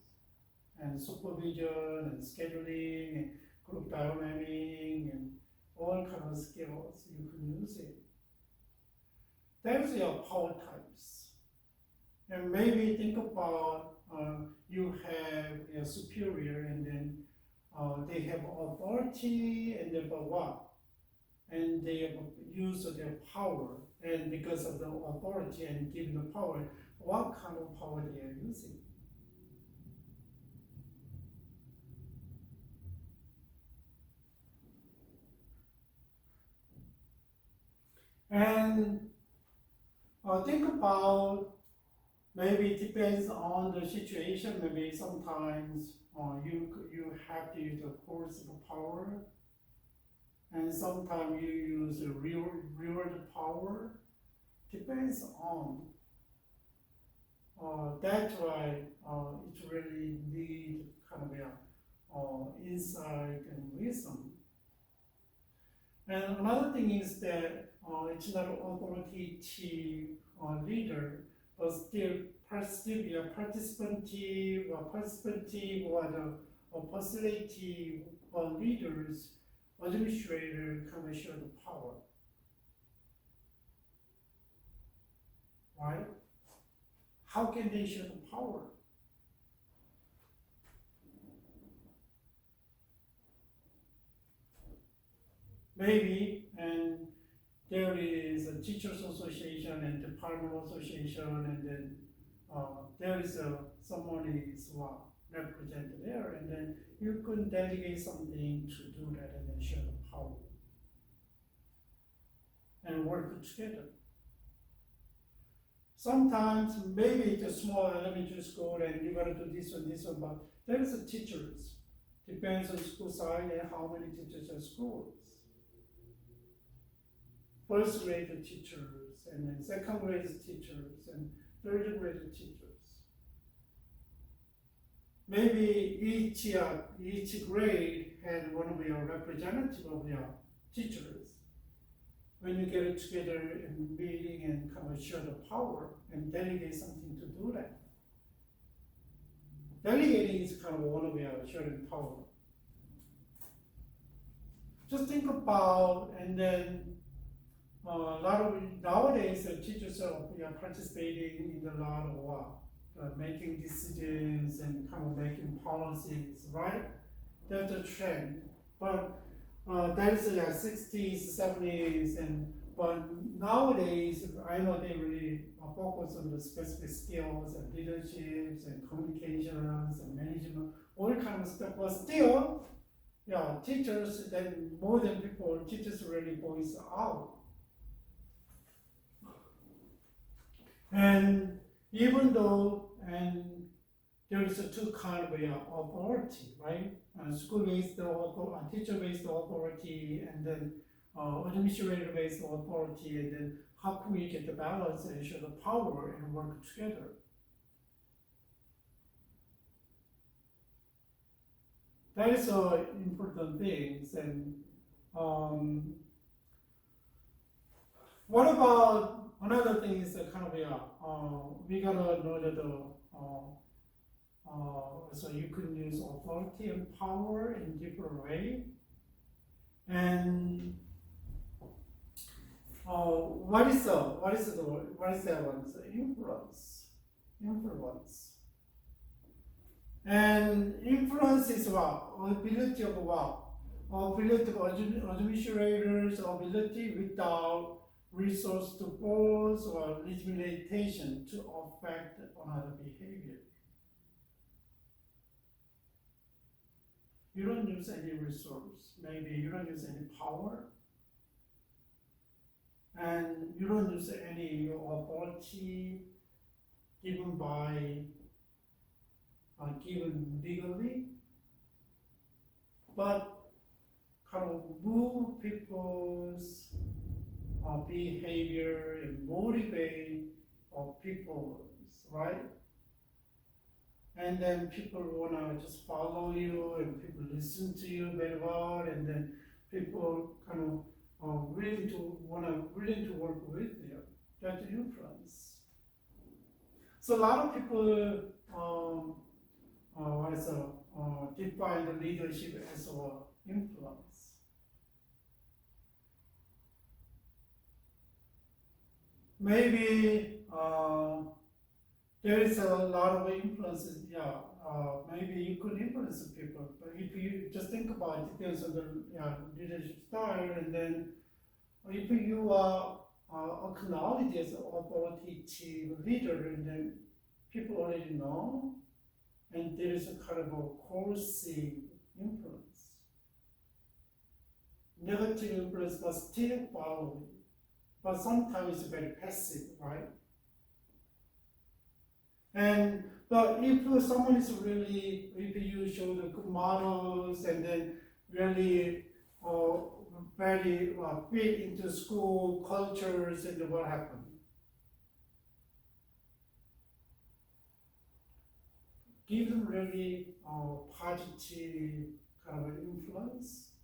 and supervision and scheduling and group dynamic and all kind of skills you can use it. There's your power types. And maybe think about you have a superior and then they have authority and they have what? And they have use of their power, and because of the authority and given the power, what kind of power they are using? And think about, maybe it depends on the situation. Maybe sometimes you have to use the coercive power, and sometimes you use the reward power. Depends on. That's why it really need kind of insight and wisdom. And another thing is that it's not an authoritative leader, but still participative or facilitative leaders, administrator can show the power, right? How can they show the power? Maybe, and there is a teachers association and department association, and then there is someone is represented there, and then you could delegate something to do that and then share the power and work together. Sometimes maybe it's a small elementary school and you gotta do this one, but there is a teachers. Depends on school size and how many teachers are schools. First grade teachers, and then second grade teachers, and third grade teachers. Maybe each grade had one of your representative of your teachers. When you get together in meeting and kind of share the power and delegate something to do that. Delegating is kind of one of your sharing power. Just think about, and then a lot of nowadays teachers are participating in a lot of making decisions and kind of making policies, right? That's a trend, but that is 60s, 70s, but nowadays I know they really focus on the specific skills and leaderships and communications and management, all kind of stuff. But still, teachers, then more than before, teachers really voice out. And even though, and there is two kind of authority, right? School-based authority, teacher-based authority, and then administrator-based authority, and then how can we get the balance and show the power and work together? That is important things. And what about another thing is kind of we gotta know that so you can use authority and power in different way. And what is that one? So influence. And influence is what? Ability of what? Ability of administrators, ability without resource to force or limitation to affect another behavior. You don't use any resource, maybe you don't use any power, and you don't use any authority given by given legally, but kind of move people's behavior and motivate people, right? And then people wanna just follow you, and people listen to you very well, and then people kind of willing to work with you. That's influence. So a lot of people define the leadership as influence. Maybe there is a lot of influences. Maybe you could influence people, but if you just think about it, depends on the leadership style, and then if you are acknowledged as an authoritative leader, and then people already know, and there is a kind of a coercive influence, negative influence, but still following. But sometimes it's very passive, right? But if someone is really, if you show the good models and then really very fit into school cultures, and what happened? Give them really positive kind of influence,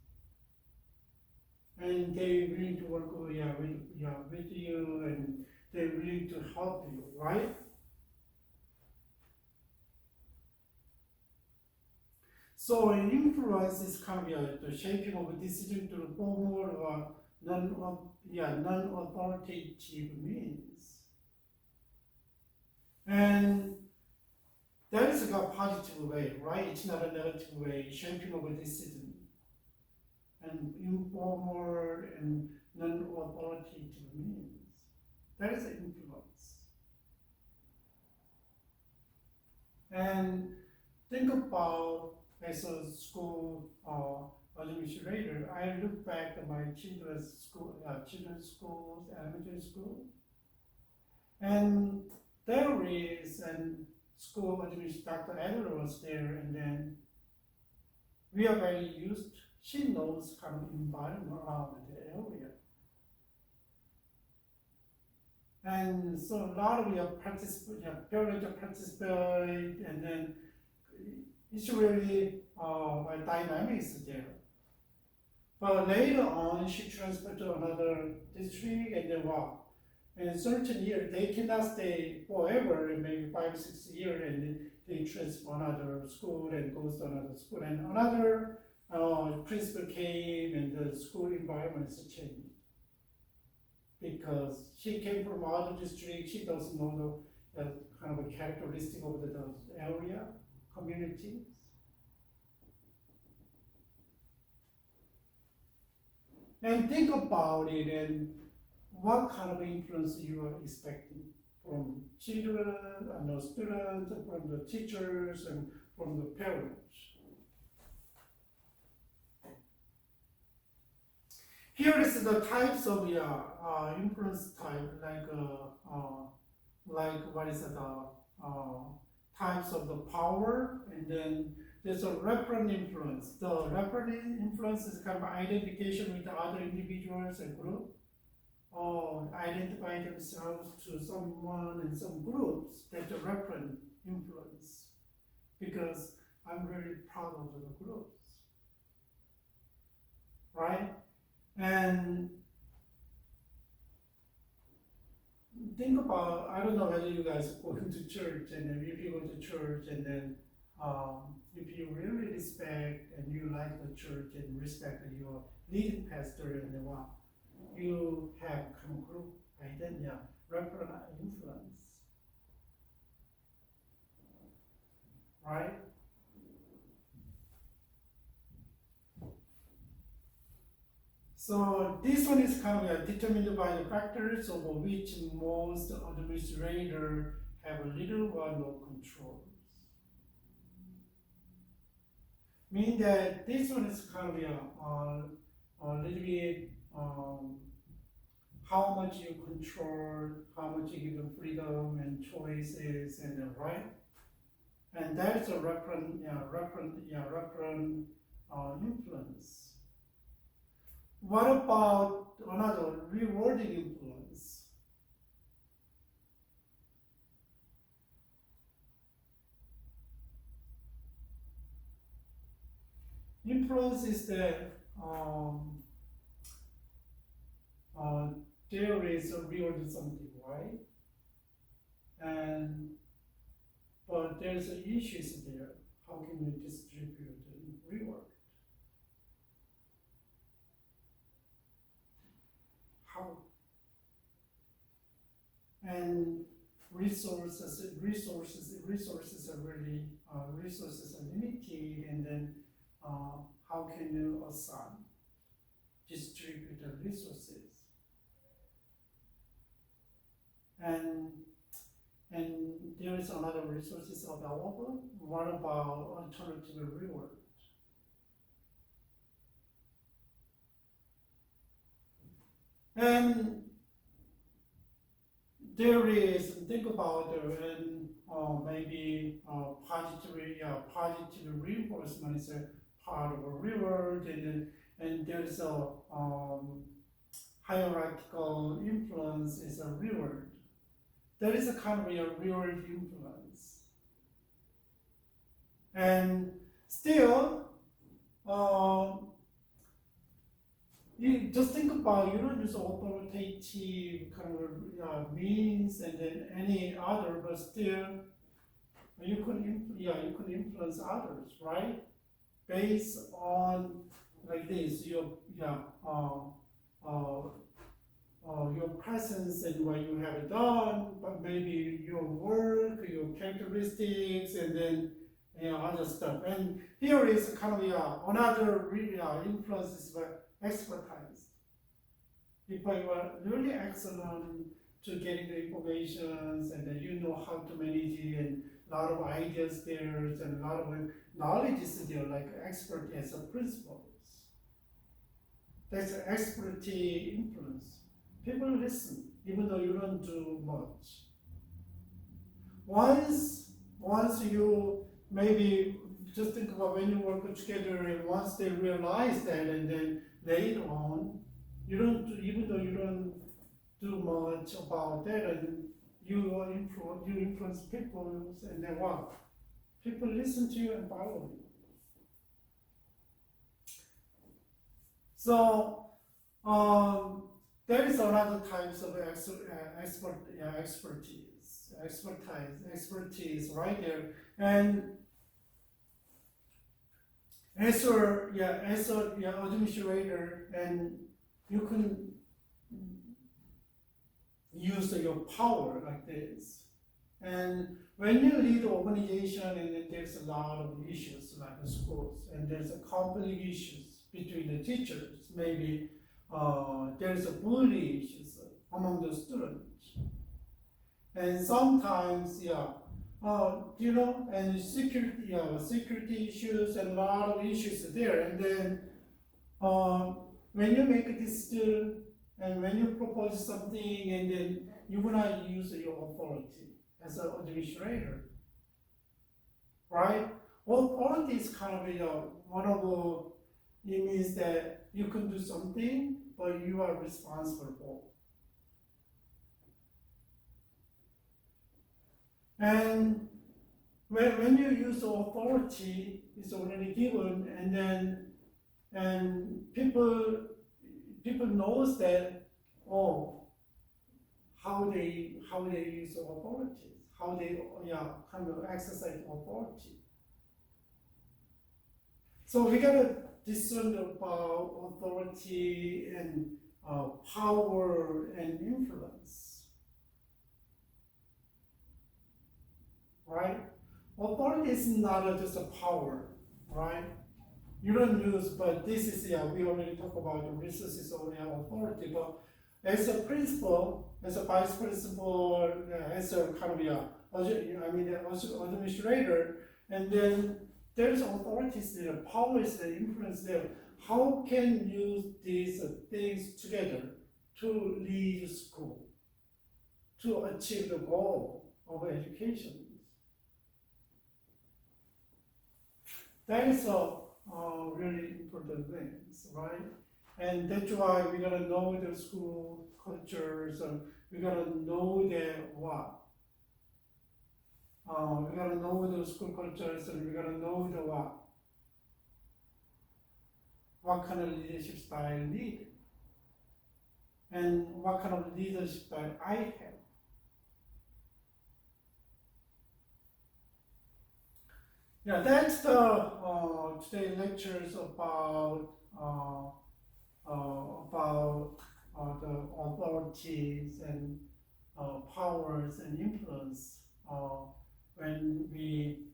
and they're willing to work with you, and they're willing to help you, right? So an influence is kind of the shaping of a decision through formal or non-authoritative means, and that is a positive way, right? It's not a negative way, shaping of a decision, and informal and non-authoritative means. That is an influence. And think about, as a school administrator, I look back at my children's schools, elementary school, and there is an school administrator, Dr. Adler was there, and then we are very used. She knows kind of environment around the area, and so a lot of parents participate, and then it's really dynamics there. But later on, she transferred to another district, and then in certain years, they cannot stay forever, maybe 5, 6 years, and then they transfer another school and goes to another school, and another principal came, and the school environment is changed. Because she came from other district, she doesn't know the kind of a characteristic of the area, communities. And think about it, and what kind of influence you are expecting from children and the students, from the teachers, and from the parents. Here is the types of influence type, like what is the types of the power, and then there's a referent influence. The referent influence is kind of identification with the other individuals and group, or identify themselves to someone in some groups. That's a referent influence, because I'm really proud of the groups, right? And think about, I don't know whether you guys go into church, and then if you go to church, and then if you really respect and you like the church and respect your leading pastor and what, you have kind of group identity, reference influence, right? So this one is kind of determined by the factors over which most administrators have little or no control. Meaning that this one is kind of a little bit how much you control, how much you give them freedom and choices and right, and that's a reference influence. What about another rewarding influence? Influence is that there is a reward something, right? And but there's issues there. How can you distribute the reward? How? And resources are really resources are limited, and then how can you assign, distribute the resources? And there is another resources available. What about alternative reward? And there is, think about maybe positive reinforcement is a part of a reward, and there's a hierarchical influence is a reward. There is a kind of a reward influence. And still, you just think about, you don't use authoritative kind of means and then any other, but still you could influence others, right? Based on like this, your presence and what you have done, but maybe your work, your characteristics, and then other stuff. And here is kind of another influence is expertise. If you are really excellent to getting the information, and then you know how to manage it, and a lot of ideas there, and a lot of knowledge is there, like expert as a principles. That's expertise influence. People listen, even though you don't do much. Once you maybe just think about when you work together, and once they realize that, and then later on, you don't do, even though you don't do much about that, and you influence people, and then what? People listen to you and follow you. So there is another types of expertise right there. And as an administrator, and you can use your power like this. And when you lead the organization, and there's a lot of issues like the schools, and there's a conflict issues between the teachers, maybe there's a bully issues among the students, and sometimes and security issues and a lot of issues there. And then when you make a decision and when you propose something, and then you're gonna use your authority as an administrator, right? Authority is kind of one of it means that you can do something, but you are responsible for. And when you use authority, it's already given, and people knows that how they use authority, how they kind of exercise authority. So we gotta discern about authority and power and influence, right? Authority is not just a power, right? You don't use, but this is, we already talked about the resources of authority, but as a principal, as a vice principal, as a kind of, administrator, and then there's authorities there, powers there, influence there. How can you use these things together to lead school, to achieve the goal of education? That is a really important things, right? And that's why we gotta know the school cultures, and we gotta know that what. We gotta know the school cultures, and we gotta know the what. What kind of leadership style need, and what kind of leadership style I have. Yeah, that's the today's lectures about the authorities and powers and influence when we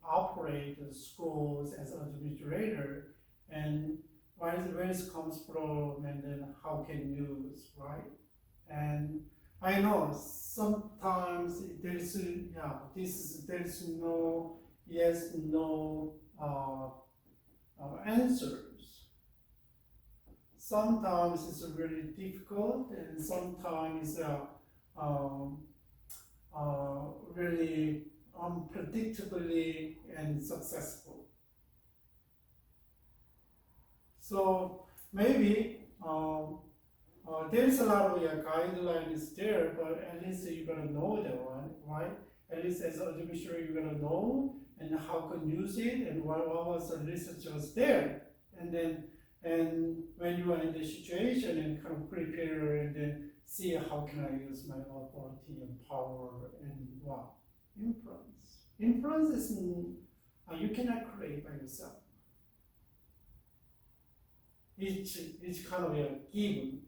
operate the schools as an administrator, and where it comes from, and then how can use, right? And I know sometimes there's there's no yes, no answers. Sometimes it's really difficult, and sometimes really unpredictably and successful. So maybe there's a lot of guidelines there, but at least you're gonna know that one, right? At least as an administrator, you're gonna know and how can use it, and what was the research was there, and then when you are in the situation and kind of prepare and then see how can I use my authority and power and what influence. Influence is you cannot create by yourself. It's kind of a given.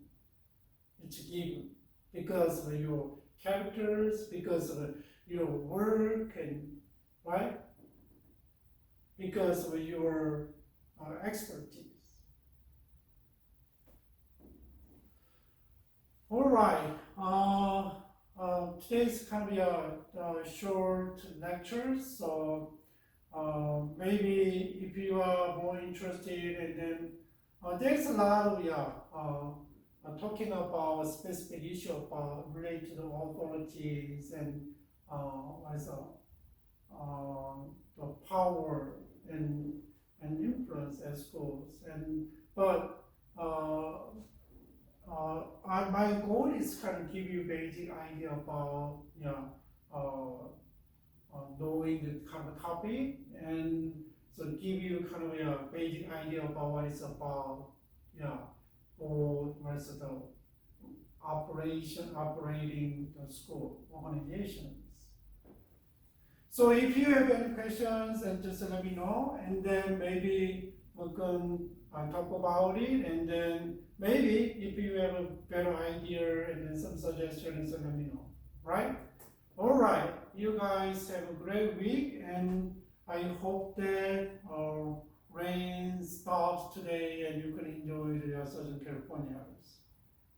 It's given because of your characters, because of your work, and right, because of your expertise. All right. Today's kind of a short lecture, so maybe if you are more interested, and then there's a lot of talking about a specific issue about related to authorities and the power and influence at schools, and but my goal is kind of give you basic idea about knowing the kind of topic, and so give you kind of a basic idea about what it's about, or what's the operating the school organizations. So if you have any questions, then just let me know, and then maybe we can talk about it, and then maybe if you have a better idea and then some suggestions, let me know, right? All right, you guys have a great week, and I hope that rain stops today and you can enjoy the Southern California.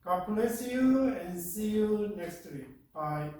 God bless you, and see you next week. Bye.